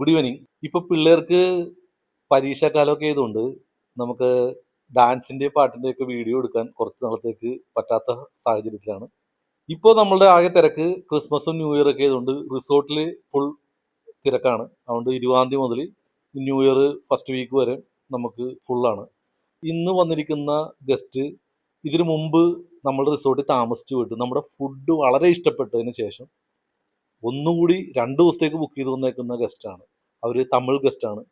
Good evening. ഇപ്പൊ പിള്ളേർക്ക് പരീക്ഷാക്കാലമൊക്കെ ആയതുകൊണ്ട് നമുക്ക് ഡാൻസിന്റെ പാട്ടിന്റെ ഒക്കെ വീഡിയോ എടുക്കാൻ കുറച്ച് നാളത്തേക്ക് പറ്റാത്ത സാഹചര്യത്തിലാണ്. ഇപ്പോൾ നമ്മളുടെ ആകെ തിരക്ക് ക്രിസ്മസും ന്യൂ ഇയർ ഒക്കെ ആയതുകൊണ്ട് റിസോർട്ടിൽ ഫുൾ തിരക്കാണ്. അതുകൊണ്ട് 20-ാം തീയതി മുതൽ ന്യൂ ഇയർ ഫസ്റ്റ് വീക്ക് വരെ നമുക്ക് ഫുള്ളാണ്. ഇന്ന് വന്നിരിക്കുന്ന ഗസ്റ്റ് ഇതിനു മുമ്പ് നമ്മുടെ റിസോർട്ടിൽ താമസിച്ചു പോയിട്ട് നമ്മുടെ ഫുഡ് വളരെ ഇഷ്ടപ്പെട്ടതിന് ശേഷം ഒന്നുകൂടി 2 ദിവസത്തേക്ക് ബുക്ക് ചെയ്ത് വന്നേക്കുന്ന ഗസ്റ്റാണ്. അവർ തമിഴ് ഗസ്റ്റാണ്.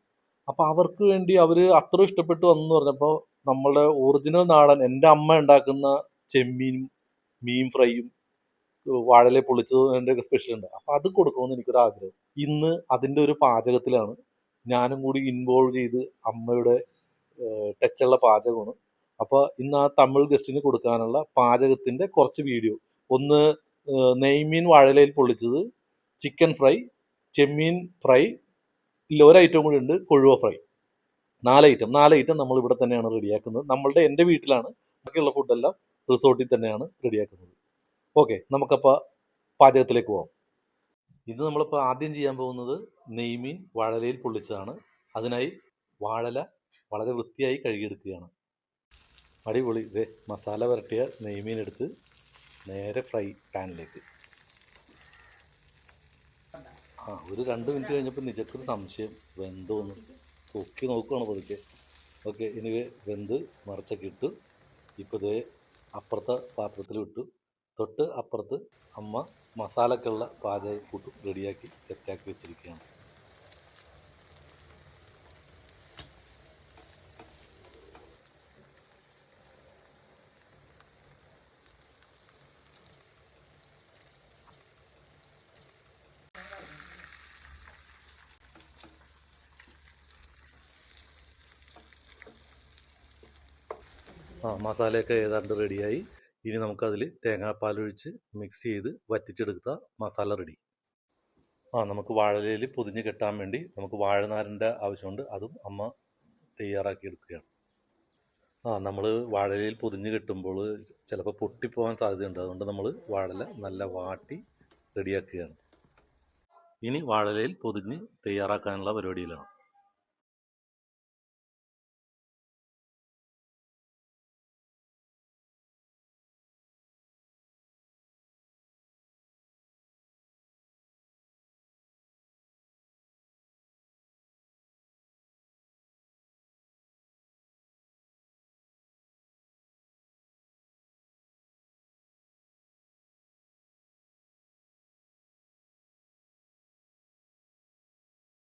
അപ്പോൾ അവർക്ക് വേണ്ടി അവർ അത്ര ഇഷ്ടപ്പെട്ടു വന്നെന്ന് പറഞ്ഞപ്പോൾ നമ്മളുടെ ഒറിജിനൽ നാടൻ എൻ്റെ അമ്മ ഉണ്ടാക്കുന്ന ചെമ്മീനും മീൻ ഫ്രൈയും വാഴയില പൊള്ളിച്ചതും എൻ്റെ ഒക്കെ സ്പെഷ്യൽ ഉണ്ട്. അപ്പോൾ അത് കൊടുക്കണമെന്ന് എനിക്കൊരു ആഗ്രഹം. ഇന്ന് അതിൻ്റെ ഒരു പാചകത്തിലാണ്. ഞാനും കൂടി ഇൻവോൾവ് ചെയ്ത് അമ്മയുടെ ടച്ചുള്ള പാചകമാണ്. അപ്പോൾ ഇന്ന് ആ തമിഴ് ഗസ്റ്റിന് കൊടുക്കാനുള്ള പാചകത്തിൻ്റെ കുറച്ച് വീഡിയോ. ഒന്ന് നെയ്മീൻ വാഴയിലയിൽ പൊള്ളിച്ചത്, ചിക്കൻ ഫ്രൈ, ചെമ്മീൻ ഫ്രൈ, ഇല്ല ഒരു ഐറ്റം കൂടി ഉണ്ട്, കൊഴുവ ഫ്രൈ. 4 ഐറ്റം നമ്മൾ ഇവിടെ തന്നെയാണ് റെഡിയാക്കുന്നത്. എൻ്റെ വീട്ടിലാണ്. ബാക്കിയുള്ള ഫുഡെല്ലാം റിസോർട്ടിൽ തന്നെയാണ് റെഡിയാക്കുന്നത്. ഓക്കെ, നമുക്കപ്പോൾ പാചകത്തിലേക്ക് പോകാം. ഇത് നമ്മളിപ്പോൾ ആദ്യം ചെയ്യാൻ പോകുന്നത് നെയ്മീൻ വാഴയിലയിൽ പൊള്ളിച്ചതാണ്. അതിനായി വാഴല വളരെ വൃത്തിയായി കഴുകിയെടുക്കുകയാണ്. അടിപൊളി. ഇതേ മസാല പുരട്ടിയ നെയ്മീൻ എടുത്ത് നേരെ ഫ്രൈ പാനിലേക്ക്. ഒരു 2 മിനിറ്റ് കഴിഞ്ഞപ്പോൾ നിജക്കൊരു സംശയം, വെന്തോന്ന് പൊക്കി നോക്കുകയാണ് പതുക്കെ. ഓക്കെ, ഇനി വെന്ത് മറിച്ചൊക്കെ ഇട്ടു. ഇപ്പോൾ ഇതേ അപ്പുറത്തെ പാത്രത്തിൽ വിട്ടു. തൊട്ട് അപ്പുറത്ത് അമ്മ മസാലക്കുള്ള പാചക കൂട്ടും റെഡിയാക്കി സെറ്റാക്കി വെച്ചിരിക്കുകയാണ്. മസാലയൊക്കെ ഏതാണ്ട് റെഡിയായി. ഇനി നമുക്കതിൽ തേങ്ങാപ്പാലൊഴിച്ച് മിക്സ് ചെയ്ത് വറ്റിച്ചെടുത്ത മസാല റെഡി. നമുക്ക് വാഴയിലയിൽ പൊതിഞ്ഞ് കെട്ടാൻ വേണ്ടി നമുക്ക് വാഴനാരിൻ്റെ ആവശ്യമുണ്ട്. അതും അമ്മ തയ്യാറാക്കി എടുക്കുകയാണ്. നമ്മൾ വാഴയിലയിൽ പൊതിഞ്ഞ് കെട്ടുമ്പോൾ ചിലപ്പോൾ പൊട്ടിപ്പോകാൻ സാധ്യതയുണ്ട്. അതുകൊണ്ട് നമ്മൾ വാഴയില നല്ല വാട്ടി റെഡിയാക്കുകയാണ്. ഇനി വാഴയിലയിൽ പൊതിഞ്ഞ് തയ്യാറാക്കാനുള്ള പരിപാടിയിലാണ്.